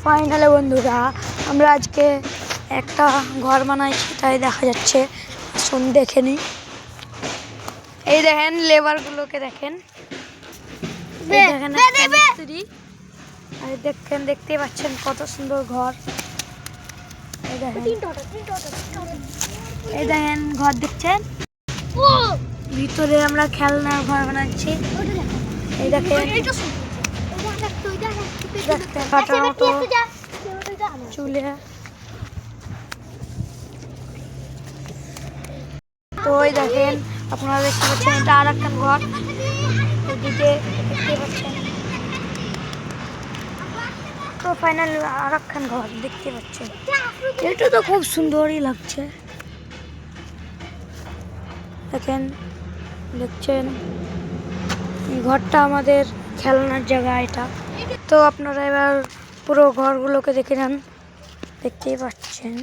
ফাইনালে বন্ধুরা আমরা আজকে একটা ঘর বানাইছি, তাই দেখা যাচ্ছে। শুন দেখে নি, এই দেখেন লেবারগুলোকে দেখেন, মিস্ত্রি, আর দেখতেই পাচ্ছেন কত সুন্দর ঘর। এই দেখেন ঘর দেখছেন, ভিতরে আমরা খেলনার ঘর বানাচ্ছি। এই দেখেন কাটার মতো চুলে। তো ওই দেখেন আপনারা দেখতে পাচ্ছেন, এটা আর একটা ঘর, এদিকে দেখতে পাচ্ছেন। তো ফাইনাল আর একটা ঘর দেখতে পাচ্ছেন, এটা তো খুব সুন্দরই লাগছে। দেখেন, দেখছেন এই ঘরটা আমাদের খেলনার জায়গা এটা। তো আপনারা এবার পুরো ঘরগুলোকে দেখে নেন, দেখতেই পাচ্ছেন।